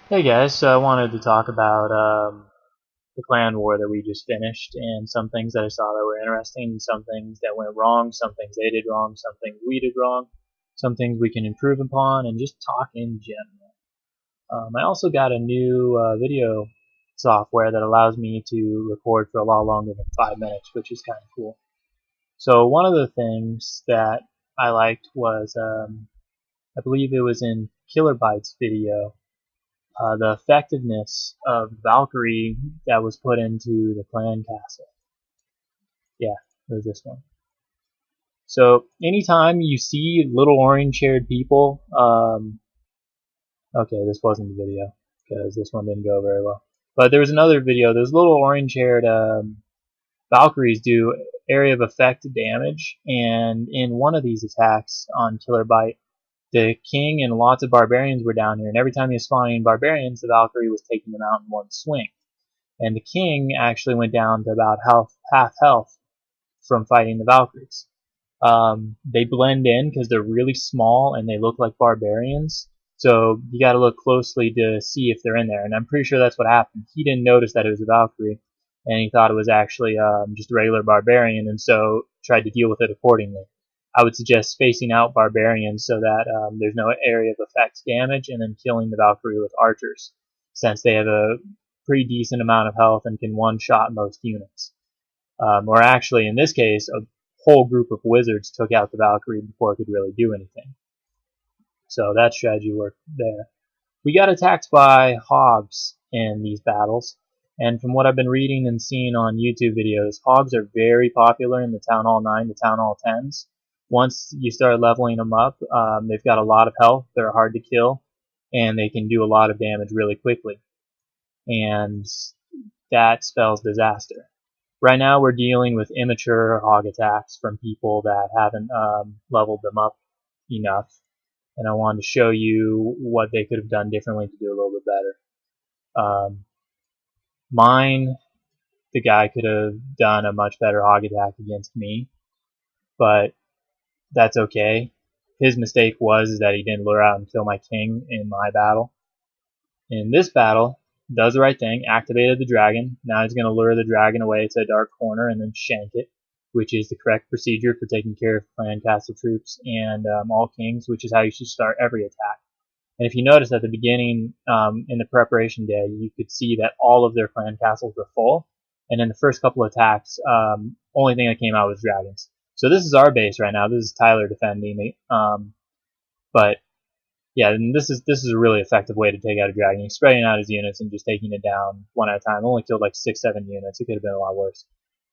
Hey guys, so I wanted to talk about the clan war that we just finished and some things that I saw that were interesting, some things that went wrong, some things they did wrong, some things we did wrong, some things we can improve upon, and just talk in general. I also got a new video software that allows me to record for a lot longer than 5 minutes, which is kind of cool. So one of the things that I liked was, I believe it was in Killer Byte's video, the effectiveness of Valkyrie that was put into the clan castle. Yeah, it was this one. So anytime you see little orange-haired people, okay, this wasn't the video because this one didn't go very well. But there was another video. Those little orange-haired Valkyries do area of effect damage, and in one of these attacks on Killer Bite, the king and lots of barbarians were down here, and every time he was spawning barbarians, the Valkyrie was taking them out in one swing. And the king actually went down to about half health from fighting the Valkyries. They blend in because they're really small and they look like barbarians. So you got to look closely to see if they're in there. And I'm pretty sure that's what happened. He didn't notice that it was a Valkyrie, and he thought it was actually just a regular barbarian, and so tried to deal with it accordingly. I would suggest spacing out barbarians so that there's no area of effect damage, and then killing the Valkyrie with archers, since they have a pretty decent amount of health and can one-shot most units. Or actually, in this case, a whole group of wizards took out the Valkyrie before it could really do anything. So that strategy worked there. We got attacked by hogs in these battles, and from what I've been reading and seeing on YouTube videos, hogs are very popular in the Town Hall 9 to Town Hall 10s. Once you start leveling them up, they've got a lot of health, they're hard to kill, and they can do a lot of damage really quickly. And that spells disaster. Right now we're dealing with immature hog attacks from people that haven't leveled them up enough, and I wanted to show you what they could have done differently to do a little bit better. Mine, the guy could have done a much better hog attack against me, but that's okay. His mistake was that he didn't lure out and kill my king in my battle. In this battle, does the right thing, activated the dragon. Now he's going to lure the dragon away to a dark corner and then shank it, which is the correct procedure for taking care of clan castle troops and all kings, which is how you should start every attack. And if you notice at the beginning, in the preparation day, you could see that all of their clan castles were full, and in the first couple of attacks, only thing that came out was dragons. So this is our base right now. This is Tyler defending it. But yeah, and this is a really effective way to take out a dragon. He's spreading out his units and just taking it down one at a time. Only killed like 6-7 units. It could have been a lot worse.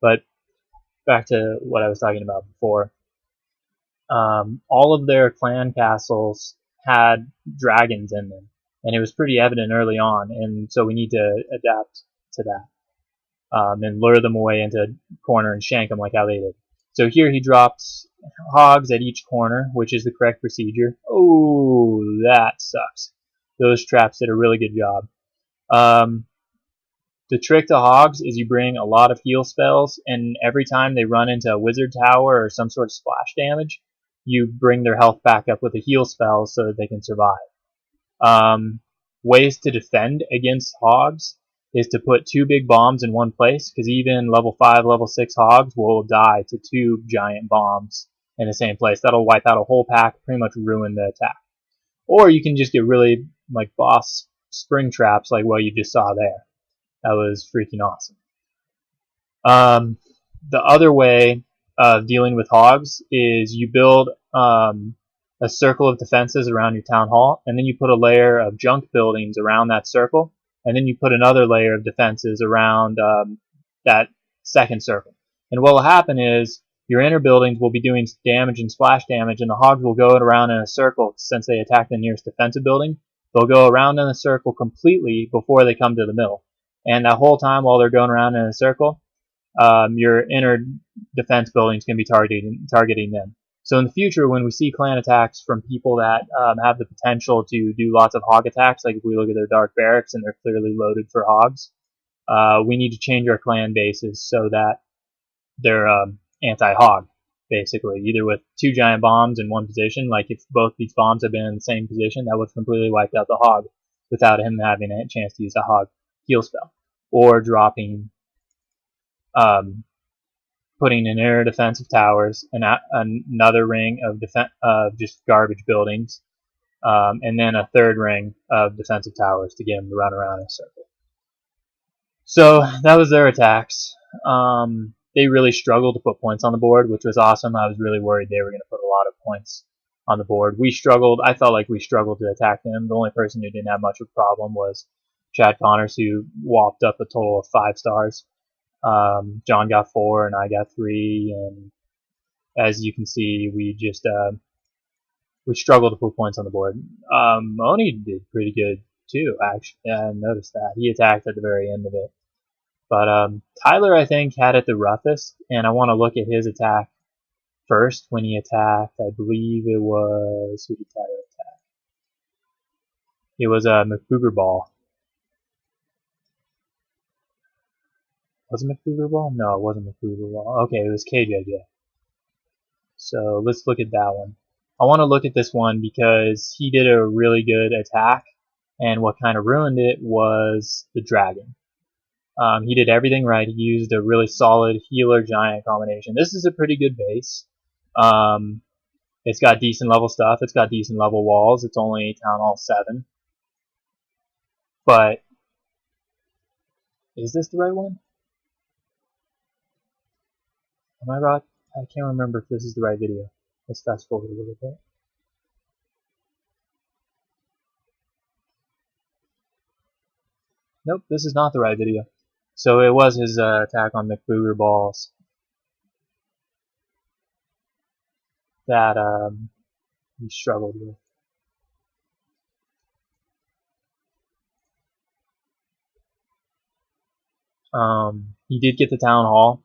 But back to what I was talking about before. All of their clan castles had dragons in them, and it was pretty evident early on. And so we need to adapt to that and lure them away into a corner and shank them like how they did. So here he drops hogs at each corner, which is the correct procedure. Oh, that sucks. Those traps did a really good job. The trick to hogs is you bring a lot of heal spells, and every time they run into a wizard tower or some sort of splash damage, you bring their health back up with a heal spell so that they can survive. Ways to defend against hogs is to put 2 big bombs in one place, because even level 5, level 6 hogs will die to 2 giant bombs in the same place. That'll wipe out a whole pack, pretty much ruin the attack. Or you can just get really like boss spring traps like what you just saw there. That was freaking awesome. The other way of dealing with hogs is you build a circle of defenses around your town hall, and then you put a layer of junk buildings around that circle, and then you put another layer of defenses around that second circle. And what will happen is your inner buildings will be doing damage and splash damage, and the hogs will go around in a circle. Since they attack the nearest defensive building, they'll go around in a circle completely before they come to the middle. And that whole time while they're going around in a circle, your inner defense buildings can be targeting them. So in the future, when we see clan attacks from people that have the potential to do lots of hog attacks, like if we look at their dark barracks and they're clearly loaded for hogs, we need to change our clan bases so that they're anti-hog, basically. Either with 2 giant bombs in one position, like if both these bombs had been in the same position, that would have completely wiped out the hog. without him having a chance to use a hog heal spell, or dropping, putting in air defensive towers, and another ring of just garbage buildings, and then a third ring of defensive towers to get him to run around in a circle. So that was their attacks. They really struggled to put points on the board, which was awesome. I was really worried they were going to put a lot of points on the board. We struggled. I felt like we struggled to attack them. The only person who didn't have much of a problem was Chad Connors, who whopped up a total of 5 stars. John got 4 and I got 3, and as you can see, we just we struggled to put points on the board. Moni did pretty good too, actually. I noticed that. He attacked at the very end of it. But Tyler, I think, had it the roughest, and I want to look at his attack first when he attacked. I believe it was... Who did Tyler attack? It was a McBooger Ball. Was it McBooger Ball? No, it wasn't McBooger Ball. Okay, it was KJJ. So let's look at that one. I want to look at this one because he did a really good attack, and what kind of ruined it was the dragon. He did everything right. He used a really solid healer giant combination. This is a pretty good base. It's got decent level stuff. It's got decent level walls. It's only Town Hall 7. But is this the right one? Am I right? I can't remember if this is the right video. Let's fast forward a little bit. Nope, this is not the right video. So it was his attack on McBooger Balls that he struggled with. He did get the Town Hall.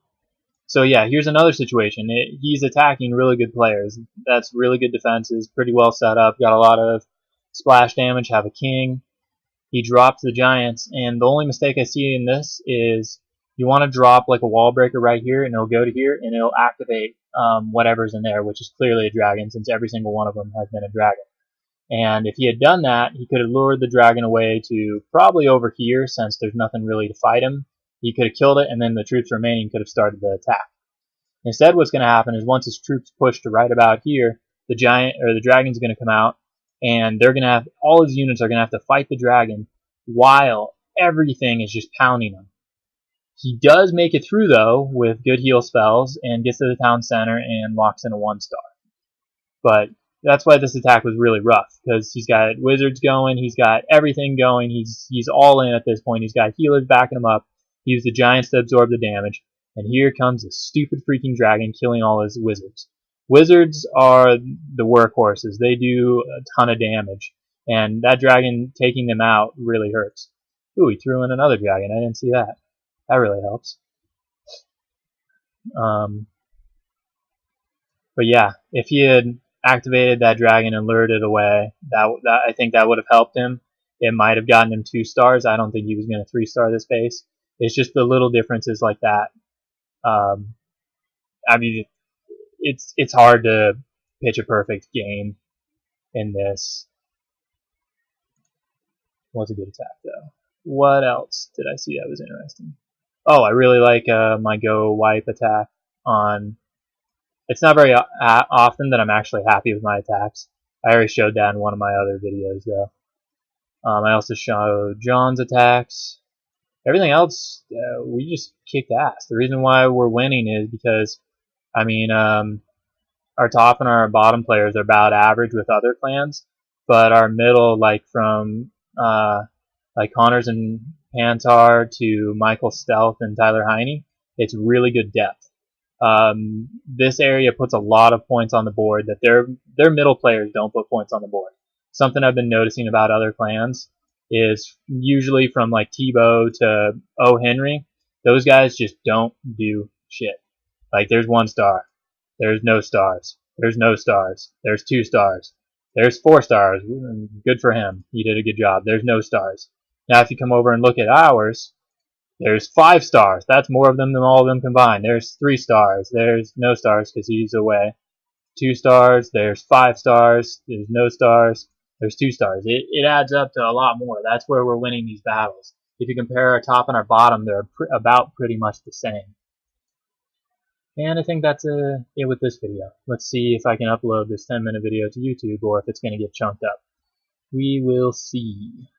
So yeah, here's another situation. He's attacking really good players. That's really good defenses, pretty well set up, got a lot of splash damage, have a king. He dropped the giants, and the only mistake I see in this is you want to drop like a wall breaker right here, and it'll go to here, and it'll activate whatever's in there, which is clearly a dragon, since every single one of them has been a dragon. And if he had done that, he could have lured the dragon away to probably over here, since there's nothing really to fight him. He could have killed it, and then the troops remaining could have started the attack. Instead, what's going to happen is once his troops push to right about here, the dragon's going to come out, and they're going to have, all his units are going to have to fight the dragon while everything is just pounding him. He does make it through, though, with good heal spells, and gets to the town center and locks in a 1-star. But that's why this attack was really rough, because he's got wizards going, he's got everything going, he's all in at this point, he's got healers backing him up, he used the giants to absorb the damage, and here comes a stupid freaking dragon killing all his wizards. Wizards are the workhorses. They do a ton of damage, and that dragon taking them out really hurts. Ooh, he threw in another dragon. I didn't see that. That really helps. But yeah, if he had activated that dragon and lured it away, I think that would have helped him. It might have gotten him 2 stars. I don't think he was going to 3-star this base. It's just the little differences like that. I mean, it's hard to pitch a perfect game in this. Was a good attack though. What else did I see that was interesting? Oh, I really like my go wipe attack on. It's not very often that I'm actually happy with my attacks. I already showed that in one of my other videos though. I also showed John's attacks. Everything else, we just kicked ass. The reason why we're winning is because, I mean, our top and our bottom players are about average with other clans, but our middle, like from like Connors and Pantar to Michael Stealth and Tyler Heine, it's really good depth. This area puts a lot of points on the board that their middle players don't put points on the board. Something I've been noticing about other clans is usually from like Tebow to O. Henry, those guys just don't do shit. Like there's 1 star, there's no stars, there's no stars, there's 2 stars, there's 4 stars, good for him, he did a good job, there's no stars. Now if you come over and look at ours, there's 5 stars, that's more of them than all of them combined. There's 3 stars, there's no stars because he's away. 2 stars, there's 5 stars, there's no stars, There's 2 stars. It adds up to a lot more. That's where we're winning these battles. If you compare our top and our bottom, they're about pretty much the same. And I think that's it with this video. Let's see if I can upload this 10-minute video to YouTube or if it's going to get chunked up. We will see.